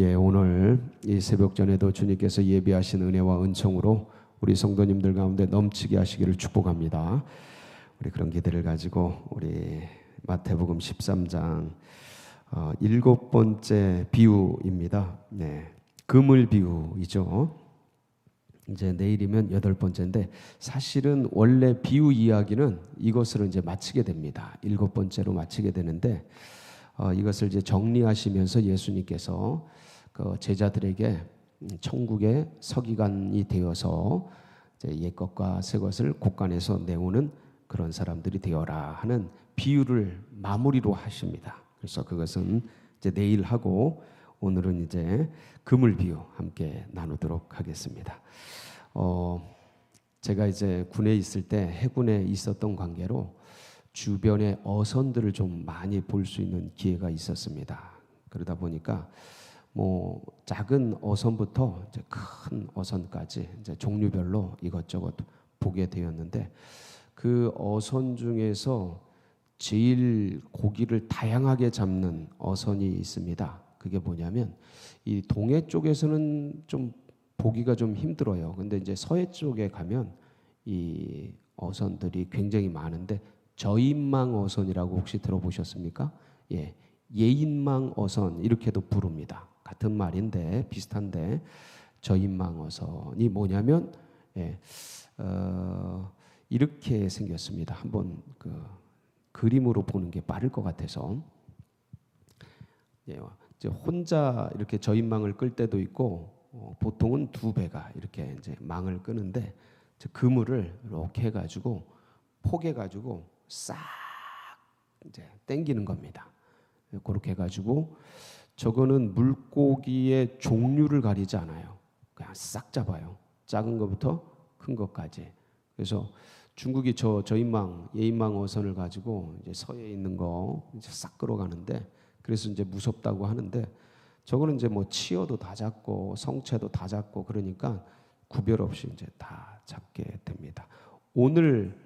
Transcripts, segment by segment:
오늘 이 새벽 전에도 주님께서 예비하신 은혜와 은총으로 우리 성도님들 가운데 넘치게 하시기를 축복합니다. 우리 그런 기대를 가지고 우리 마태복음 13장 7번째 비유입니다. 그물 비유이죠. 이제 내일이면 8번째인데 사실은 원래 비유 이야기는 이것으로 이제 마치게 됩니다. 7번째로 마치게 되는데 이것을 이제 정리하시면서 예수님께서 그 제자들에게 천국의 서기관이 되어서 이제 옛것과 새것을 곳간에서 내오는 그런 사람들이 되어라 하는 비유를 마무리로 하십니다. 그래서 그것은 이제 내일 하고 오늘은 이제 그물 비유 함께 나누도록 하겠습니다. 제가 이제 군에 있을 때 해군에 있었던 관계로 주변의 어선들을 좀 많이 볼 수 있는 기회가 있었습니다. 그러다 보니까 뭐 작은 어선부터 이제 큰 어선까지 이제 종류별로 이것저것 보게 되었는데 그 어선 중에서 제일 고기를 다양하게 잡는 어선이 있습니다. 그게 뭐냐면 이 동해 쪽에서는 좀 보기가 좀 힘들어요. 근데 이제 서해 쪽에 가면 이 어선들이 굉장히 많은데 저인망 어선이라고 혹시 들어보셨습니까? 예인망 어선 이렇게도 부릅니다. 같은 말인데 비슷한데 저인망 어선이 뭐냐면 이렇게 생겼습니다. 한번 그 그림으로 보는 게 빠를 것 같아서 이제 혼자 이렇게 저인망을 끌 때도 있고 보통은 두 배가 이렇게 이제 망을 끄는데 그물을 이렇게 해가지고 포개가지고 싹 이제 당기는 겁니다. 그렇게 해가지고 저거는 물고기의 종류를 가리지 않아요. 그냥 싹 잡아요. 작은 것부터 큰 것까지. 그래서 중국이 저인망, 예인망 어선을 가지고 이제 서해에 있는 거 이제 싹 끌어가는데 그래서 이제 무섭다고 하는데 저거는 이제 뭐 치어도 다 잡고 성체도 다 잡고 그러니까 구별 없이 이제 다 잡게 됩니다. 오늘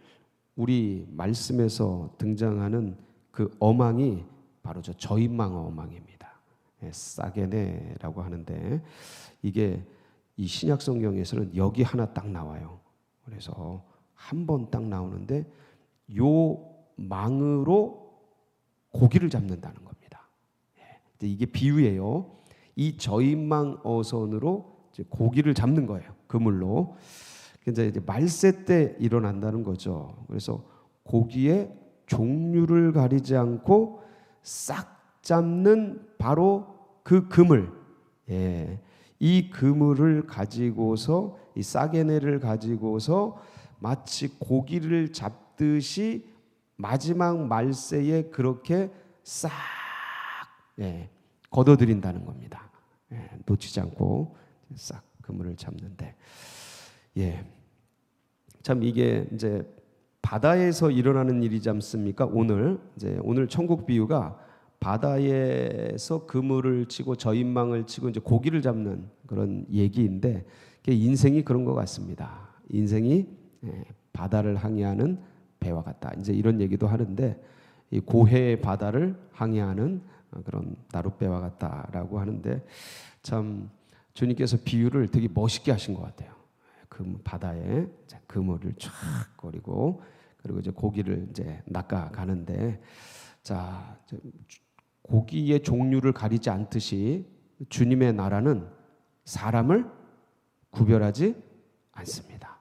우리 말씀에서 등장하는 그 어망이 바로 저인망 어망입니다. 사게네라고 하는데 이게 이 신약 성경에서는 여기 하나 딱 나와요. 그래서 한 번 딱 나오는데 요 망으로 고기를 잡는다는 겁니다. 이게 비유예요. 이 저인망 어선으로 이제 고기를 잡는 거예요. 그물로. 이제 말세 때 일어난다는 거죠. 그래서 고기의 종류를 가리지 않고 싹 잡는 바로 그 그물. 이 그물을 가지고서 이 사게네를 가지고서 마치 고기를 잡듯이 마지막 말세에 그렇게 싹 걷어들인다는 겁니다. 놓치지 않고 싹 그물을 잡는데 참 이게 이제 바다에서 일어나는 일이지 않습니까? 오늘 천국 비유가 바다에서 그물을 치고 저인망을 치고 이제 고기를 잡는 그런 얘기인데 인생이 그런 것 같습니다. 인생이 바다를 항해하는 배와 같다. 이제 이런 얘기도 하는데 이 고해의 바다를 항해하는 그런 나룻배와 같다라고 하는데 참 주님께서 비유를 되게 멋있게 하신 것 같아요. 그 바다에 그물을 쫙 거리고 그리고 이제 고기를 이제 낚아 가는데 자 고기의 종류를 가리지 않듯이 주님의 나라는 사람을 구별하지 않습니다.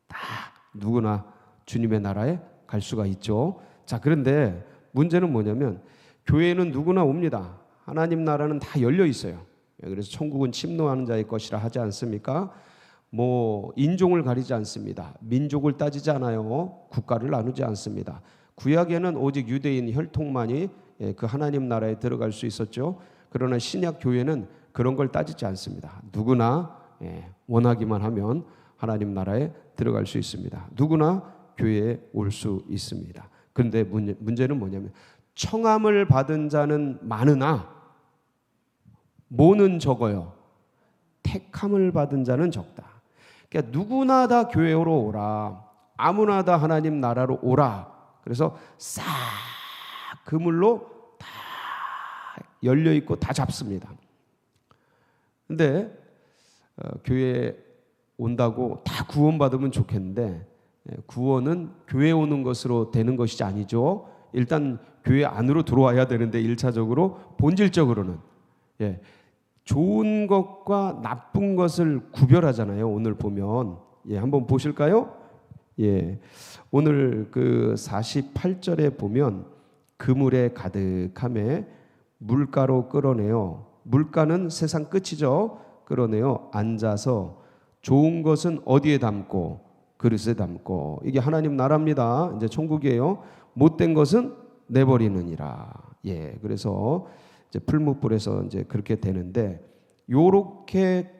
다 누구나 주님의 나라에 갈 수가 있죠. 자, 그런데 문제는 뭐냐면 교회는 누구나 옵니다. 하나님 나라는 다 열려 있어요. 그래서 천국은 침노하는 자의 것이라 하지 않습니까? 뭐 인종을 가리지 않습니다. 민족을 따지지 않아요. 국가를 나누지 않습니다. 구약에는 오직 유대인 혈통만이 그 하나님 나라에 들어갈 수 있었죠. 그러나 신약 교회는 그런 걸 따지지 않습니다. 누구나 원하기만 하면 하나님 나라에 들어갈 수 있습니다. 누구나 교회에 올 수 있습니다. 그런데 문제는 뭐냐면 청함을 받은 자는 많으나 뭐는 적어요? 택함을 받은 자는 적다. 그러니까 누구나 다 교회로 오라. 아무나 다 하나님 나라로 오라. 그래서 싹 그물로 다 열려 있고 다 잡습니다. 근데 교회에 온다고 다 구원받으면 좋겠는데 구원은 교회 오는 것으로 되는 것이 아니죠. 일단 교회 안으로 들어와야 되는데 1차적으로 본질적으로는 좋은 것과 나쁜 것을 구별하잖아요. 오늘 보면 한번 보실까요? 오늘 그 48절에 보면 그물에 가득함에 물가로 끌어내요. 물가는 세상 끝이죠. 끌어내요. 앉아서 좋은 것은 어디에 담고 그릇에 담고. 이게 하나님 나라입니다. 이제 천국이에요. 못된 것은 내버리느니라. 그래서 이제 풀무불에서 이제 그렇게 되는데, 요렇게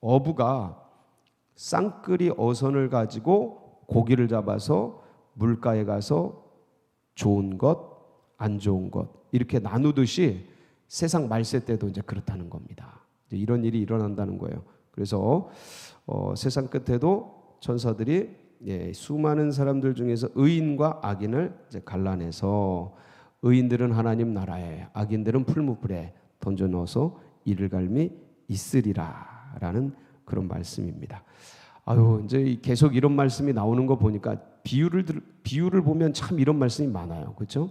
어부가 쌍끌이 어선을 가지고 고기를 잡아서 물가에 가서 좋은 것, 안 좋은 것 이렇게 나누듯이 세상 말세 때도 이제 그렇다는 겁니다. 이제 이런 일이 일어난다는 거예요. 그래서 세상 끝에도 천사들이 수많은 사람들 중에서 의인과 악인을 이제 갈라내서 의인들은 하나님 나라에, 악인들은 풀무불에 던져 넣어서 이를 갈미 있으리라라는 그런 말씀입니다. 이제 계속 이런 말씀이 나오는 거 보니까 비유를 보면 참 이런 말씀이 많아요. 그렇죠?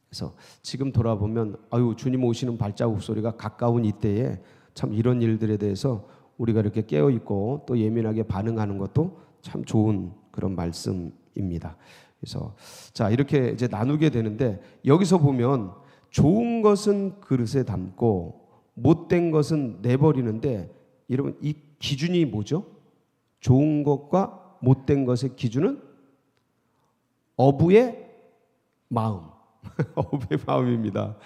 그래서 지금 돌아보면 주님 오시는 발자국 소리가 가까운 이때에 참 이런 일들에 대해서 우리가 이렇게 깨어 있고 또 예민하게 반응하는 것도 참 좋은 그런 말씀입니다. 그래서 자, 이렇게 이제 나누게 되는데, 여기서 보면 좋은 것은 그릇에 담고 못된 것은 내버리는데, 여러분 이 기준이 뭐죠? 좋은 것과 못된 것의 기준은 어부의 마음. 어부의 마음입니다.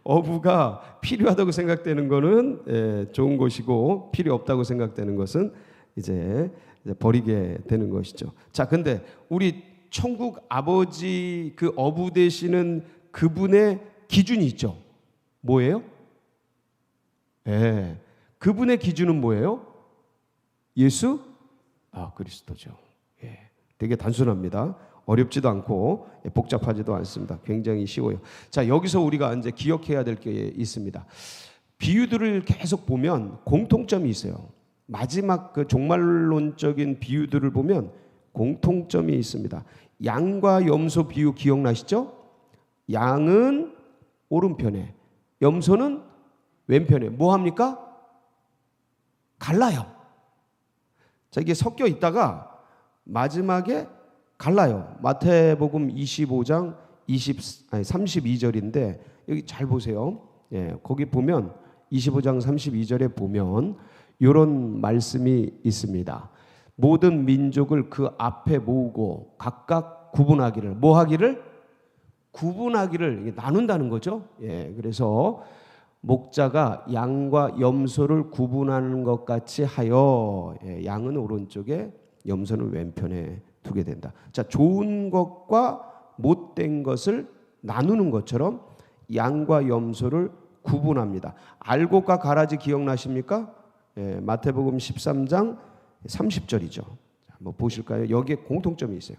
어부가 필요하다고 생각되는 것은 좋은 것이고, 필요 없다고 생각되는 것은 이제 버리게 되는 것이죠. 자, 근데 우리 천국 아버지 그 어부 되시는 그분의 기준이 있죠. 뭐예요? 그분의 기준은 뭐예요? 예수 그리스도죠. 되게 단순합니다. 어렵지도 않고 복잡하지도 않습니다. 굉장히 쉬워요. 자, 여기서 우리가 이제 기억해야 될 게 있습니다. 비유들을 계속 보면 공통점이 있어요. 마지막 그 종말론적인 비유들을 보면 공통점이 있습니다. 양과 염소 비유 기억나시죠? 양은 오른편에, 염소는 왼편에. 뭐 합니까? 갈라요. 자, 이게 섞여 있다가 마지막에 갈라요. 마태복음 25장 32절인데 여기 잘 보세요. 거기 보면 25장 32절에 보면 이런 말씀이 있습니다. 모든 민족을 그 앞에 모으고 각각 구분하기를, 뭐 하기를? 구분하기를, 나눈다는 거죠. 그래서 목자가 양과 염소를 구분하는 것 같이 하여 양은 오른쪽에 염소는 왼편에 두게 된다. 자, 좋은 것과 못된 것을 나누는 것처럼 양과 염소를 구분합니다. 알곡과 가라지 기억나십니까? 마태복음 13장 30절이죠. 한번 보실까요? 여기에 공통점이 있어요.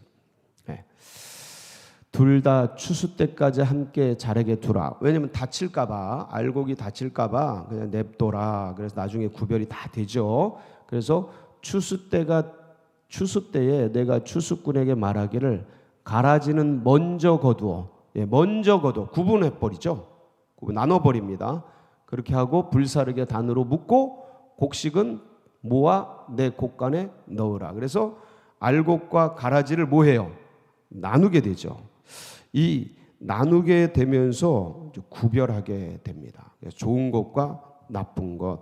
둘 다 추수 때까지 함께 자라게 두라. 왜냐하면 다칠까봐, 알곡이 다칠까봐 그냥 냅둬라. 그래서 나중에 구별이 다 되죠. 그래서 추수 때에 내가 추수꾼에게 말하기를 가라지는 먼저 거두어, 먼저 거두어 구분해 버리죠. 나눠 버립니다. 그렇게 하고 불사르게 단으로 묶고 곡식은 모아 내 곡간에 넣으라. 그래서 알곡과 가라지를 뭐 해요? 나누게 되죠. 이 나누게 되면서 구별하게 됩니다. 좋은 것과 나쁜 것,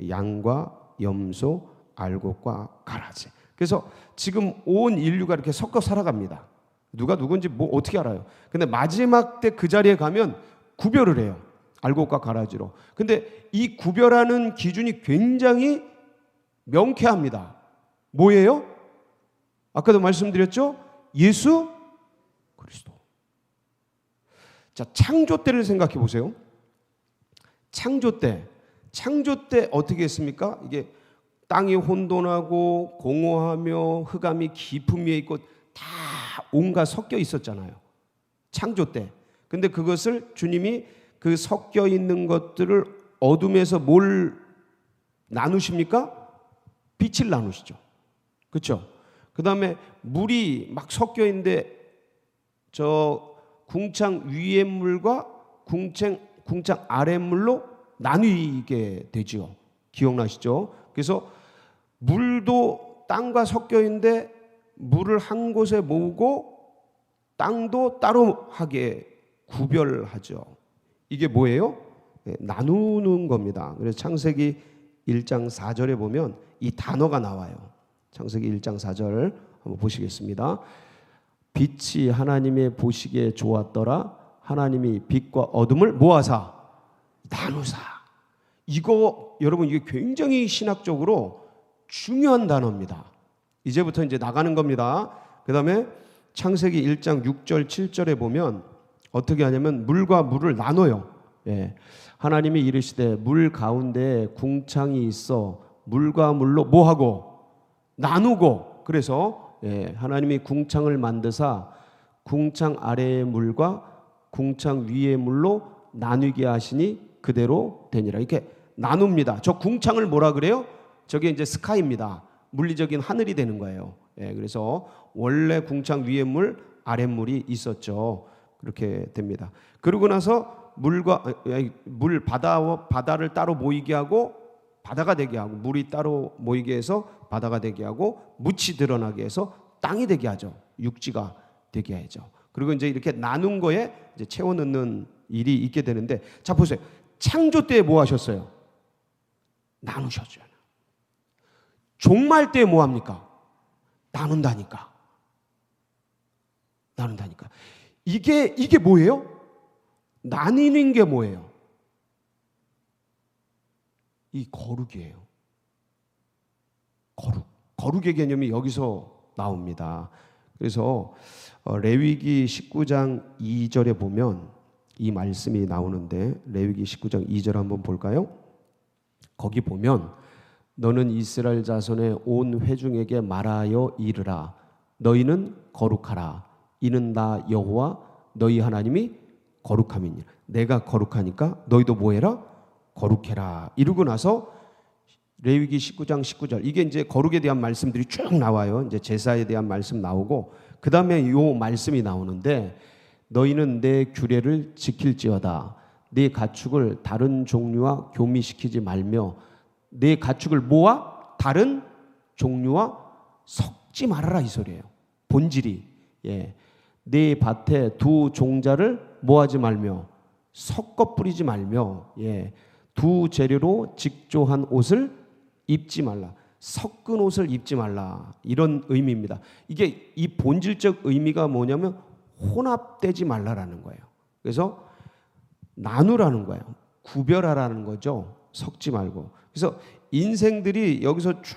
양과 염소, 알곡과 가라지. 그래서 지금 온 인류가 이렇게 섞어 살아갑니다. 누가 누군지 뭐 어떻게 알아요? 근데 마지막 때 그 자리에 가면 구별을 해요. 알곡과 가라지로. 근데 이 구별하는 기준이 굉장히 명쾌합니다. 뭐예요? 아까도 말씀드렸죠? 예수 그리스도. 자, 창조 때를 생각해 보세요. 창조 때 어떻게 했습니까? 이게 땅이 혼돈하고 공허하며 흑암이 깊음 위에 있고 다 온갖 섞여 있었잖아요. 창조 때. 근데 그것을 주님이 그 섞여 있는 것들을 어둠에서 뭘 나누십니까? 빛을 나누시죠. 그렇죠? 그 다음에 물이 막 섞여 있는데 저 궁창 위의 물과 궁창 아래 물로 나뉘게 되죠. 기억나시죠? 그래서 물도 땅과 섞여 있는데 물을 한 곳에 모으고 땅도 따로 하게 구별하죠. 이게 뭐예요? 나누는 겁니다. 그래서 창세기 1장 4절에 보면 이 단어가 나와요. 창세기 1장 4절 한번 보시겠습니다. 빛이 하나님의 보시기에 좋았더라. 하나님이 빛과 어둠을 모아사 나누사. 이거 여러분 이게 굉장히 신학적으로 중요한 단어입니다. 이제부터 이제 나가는 겁니다. 그 다음에 창세기 1장 6절 7절에 보면 어떻게 하냐면 물과 물을 나눠요. 예. 하나님이 이르시되 물 가운데 궁창이 있어 물과 물로 뭐하고 나누고. 그래서 하나님이 궁창을 만드사 궁창 아래의 물과 궁창 위의 물로 나누게 하시니 그대로 되니라. 이렇게 나눕니다. 저 궁창을 뭐라 그래요? 저게 이제 스카이입니다. 물리적인 하늘이 되는 거예요. 그래서 원래 궁창 위의 물, 아랫물이 있었죠. 그렇게 됩니다. 그러고 나서 물 바다를 따로 모이게 하고 바다가 되게 하고, 물이 따로 모이게 해서 바다가 되게 하고, 묻이 드러나게 해서 땅이 되게 하죠. 육지가 되게 하죠. 그리고 이제 이렇게 나눈 거에 이제 채워 넣는 일이 있게 되는데, 자 보세요. 창조 때 뭐 하셨어요? 나누셨죠. 종말 때 뭐 합니까? 나눈다니까. 이게 뭐예요? 나뉘는 게 뭐예요? 이 거룩이에요. 거룩의 개념이 여기서 나옵니다. 그래서 레위기 19장 2절에 보면 이 말씀이 나오는데, 레위기 19장 2절 한번 볼까요? 거기 보면 너는 이스라엘 자손의 온 회중에게 말하여 이르라. 너희는 거룩하라. 이는 나 여호와 너희 하나님이 거룩함이니라. 내가 거룩하니까 너희도 뭐해라? 거룩해라. 이러고 나서 레위기 19장 19절, 이게 이제 거룩에 대한 말씀들이 쭉 나와요. 이제 제사에 대한 말씀 나오고, 그 다음에 요 말씀이 나오는데, 너희는 내 규례를 지킬지어다. 네 가축을 다른 종류와 교미시키지 말며 네 가축을 모아 다른 종류와 섞지 말아라, 이 소리예요. 본질이. 네 밭에 두 종자를 모하지 말며 섞어 뿌리지 말며 두 재료로 직조한 옷을 입지 말라. 섞은 옷을 입지 말라. 이런 의미입니다. 이게 이 본질적 의미가 뭐냐면 혼합되지 말라라는 거예요. 그래서 나누라는 거예요. 구별하라는 거죠. 섞지 말고. 그래서 인생들이 여기서 쭉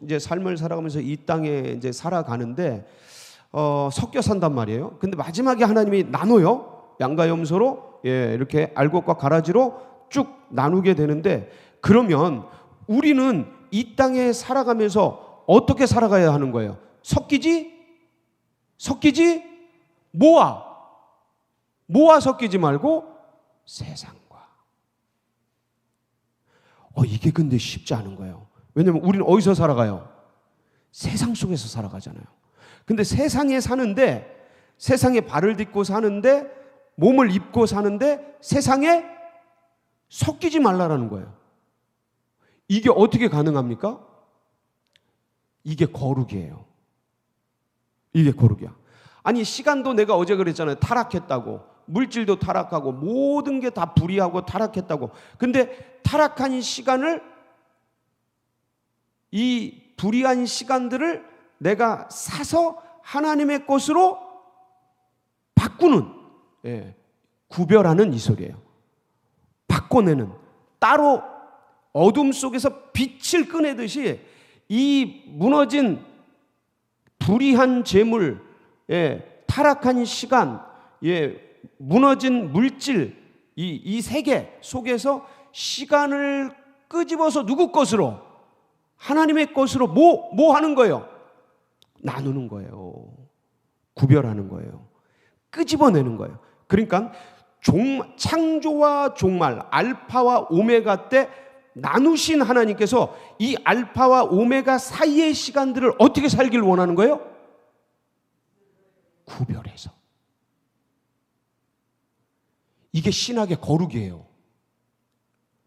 이제 삶을 살아가면서 이 땅에 이제 살아가는데 섞여 산단 말이에요. 근데 마지막에 하나님이 나눠요. 양과 염소로 이렇게 알곡과 가라지로 쭉 나누게 되는데, 그러면 우리는 이 땅에 살아가면서 어떻게 살아가야 하는 거예요? 섞이지 모아 섞이지 말고 세상과. 이게 근데 쉽지 않은 거예요. 왜냐면 우리는 어디서 살아가요? 세상 속에서 살아가잖아요. 근데 세상에 사는데, 세상에 발을 딛고 사는데, 몸을 입고 사는데 세상에 섞이지 말라라는 거예요. 이게 어떻게 가능합니까? 이게 거룩이에요. 이게 거룩이야. 아니, 시간도 내가 어제 그랬잖아요. 타락했다고. 물질도 타락하고 모든 게 다 불의하고 타락했다고. 근데 타락한 시간을, 이 불의한 시간들을 내가 사서 하나님의 것으로 바꾸는, 구별하는 이 소리예요. 바꿔내는, 따로 어둠 속에서 빛을 꺼내듯이 이 무너진 불의한 재물, 타락한 시간, 무너진 물질, 이 세계 속에서 시간을 끄집어서 누구 것으로? 하나님의 것으로 뭐 하는 거예요? 나누는 거예요. 구별하는 거예요. 끄집어내는 거예요. 그러니까 창조와 종말, 알파와 오메가 때 나누신 하나님께서 이 알파와 오메가 사이의 시간들을 어떻게 살길 원하는 거예요? 구별해서. 이게 신학의 거룩이에요.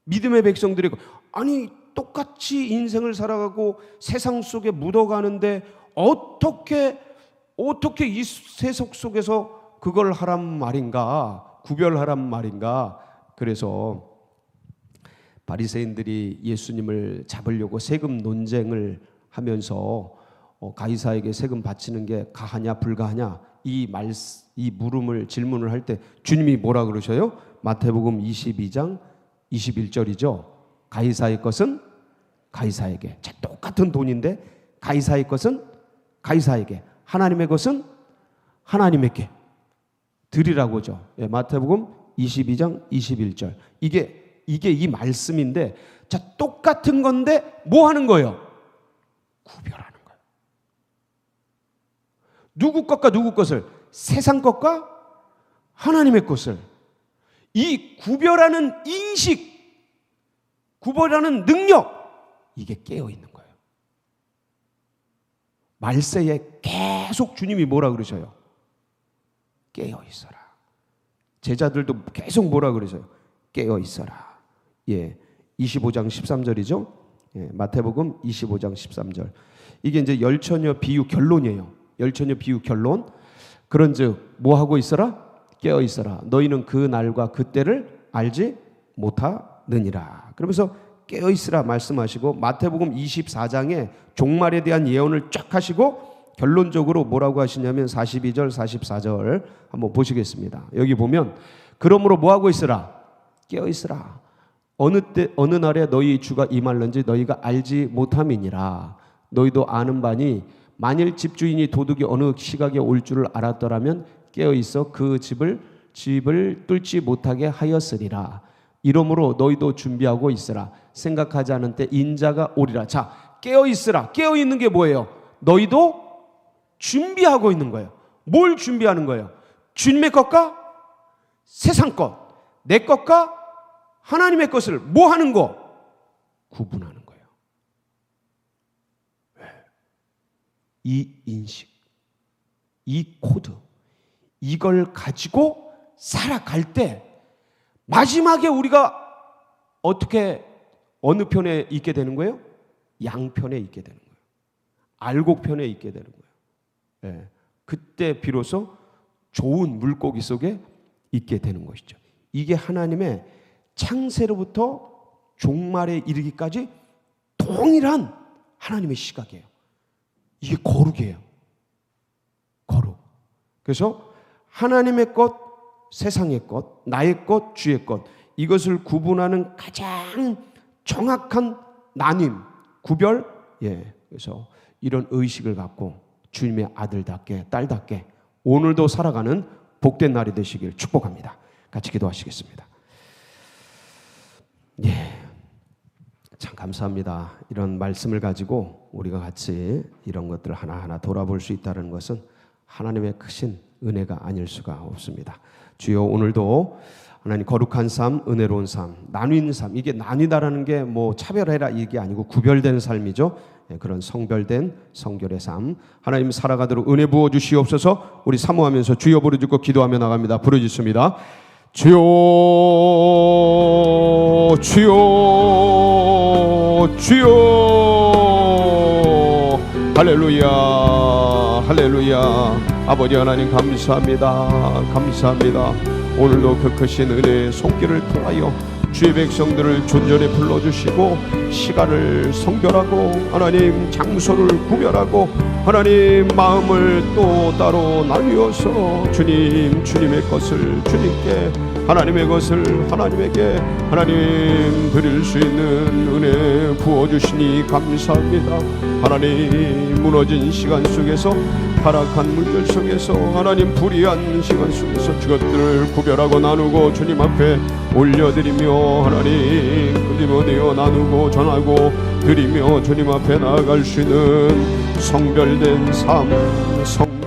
믿음의 백성들이 아니 똑같이 인생을 살아가고 세상 속에 묻어가는데 어떻게 이 세속 속에서 그걸 하란 말인가, 구별하란 말인가. 그래서 바리새인들이 예수님을 잡으려고 세금 논쟁을 하면서 가이사에게 세금 바치는 게 가하냐 불가하냐 이 물음을 질문을 할 때 주님이 뭐라 그러셔요? 마태복음 22장 21절이죠. 가이사의 것은 가이사에게. 똑같은 돈인데 가이사의 것은 가이사에게, 하나님의 것은 하나님에게 드리라고죠. 마태복음 22장 21절. 이게 이 말씀인데, 자, 똑같은 건데 뭐 하는 거예요? 구별하는 거예요. 누구 것과 누구 것을, 세상 것과 하나님의 것을. 이 구별하는 인식, 구별하는 능력, 이게 깨어 있는 거예요. 말세에 계속 주님이 뭐라 그러셔요? 깨어 있어라. 제자들도 계속 뭐라 그러셔요? 깨어 있어라. 25장 13절이죠. 마태복음 25장 13절. 이게 이제 열처녀 비유 결론이에요. 열처녀 비유 결론. 그런즉 뭐 하고 있어라? 깨어 있어라. 너희는 그 날과 그 때를 알지 못하느니라. 그러면서 깨어 있으라 말씀하시고, 마태복음 24장에 종말에 대한 예언을 쫙 하시고 결론적으로 뭐라고 하시냐면 42절 44절 한번 보시겠습니다. 여기 보면 그러므로 뭐 하고 있으라? 깨어 있으라. 어느 날에 너희 주가 임할는지 너희가 알지 못함이니라. 너희도 아는 바니 만일 집주인이 도둑이 어느 시각에 올 줄을 알았더라면 깨어 있어 그 집을 뚫지 못하게 하였으리라. 이러므로 너희도 준비하고 있으라. 생각하지 않은 때 인자가 오리라. 자, 깨어 있으라. 깨어 있는 게 뭐예요? 너희도 준비하고 있는 거예요. 뭘 준비하는 거예요? 주님의 것과 세상 것, 내 것과 하나님의 것을 뭐 하는 거? 구분하는 거예요. 이 인식, 이 코드, 이걸 가지고 살아갈 때 마지막에 우리가 어느 편에 있게 되는 거예요? 양편에 있게 되는 거예요. 알곡편에 있게 되는 거예요. 그때 비로소 좋은 물고기 속에 있게 되는 것이죠. 이게 하나님의 창세로부터 종말에 이르기까지 동일한 하나님의 시각이에요. 이게 거룩이에요. 거룩. 그래서 하나님의 것, 세상의 것, 나의 것, 주의 것, 이것을 구분하는 가장 정확한 나님, 구별. 그래서 이런 의식을 갖고 주님의 아들답게, 딸답게 오늘도 살아가는 복된 날이 되시길 축복합니다. 같이 기도하시겠습니다. 참 감사합니다. 이런 말씀을 가지고 우리가 같이 이런 것들을 하나하나 돌아볼 수 있다는 것은 하나님의 크신 은혜가 아닐 수가 없습니다. 주여, 오늘도 하나님 거룩한 삶, 은혜로운 삶, 나뉜 삶, 이게 나뉘다라는 게 뭐 차별해라 이게 아니고 구별된 삶이죠. 그런 성별된 성결의 삶 하나님 살아가도록 은혜 부어 주시옵소서. 우리 사모하면서 주여 부르짖고 기도하며 나갑니다. 부르짖습니다. 주여, 주여, 주여. 할렐루야, 할렐루야. 아버지 하나님 감사합니다. 감사합니다. 오늘도 그 크신 은혜의 손길을 통하여 주의 백성들을 존전에 불러주시고 시간을 성별하고 하나님 장소를 구별하고 하나님 마음을 또 따로 나뉘어서 주님의 것을 주님께, 하나님의 것을 하나님에게 하나님 드릴 수 있는 은혜 부어주시니 감사합니다. 하나님 무너진 시간 속에서, 타락한 물결 속에서, 하나님 불의한 시간 속에서 그것들을 구별하고 나누고 주님 앞에 올려드리며 하나님 끊임없이 나누고 전하고 드리며 주님 앞에 나아갈 수 있는 성별된 삶,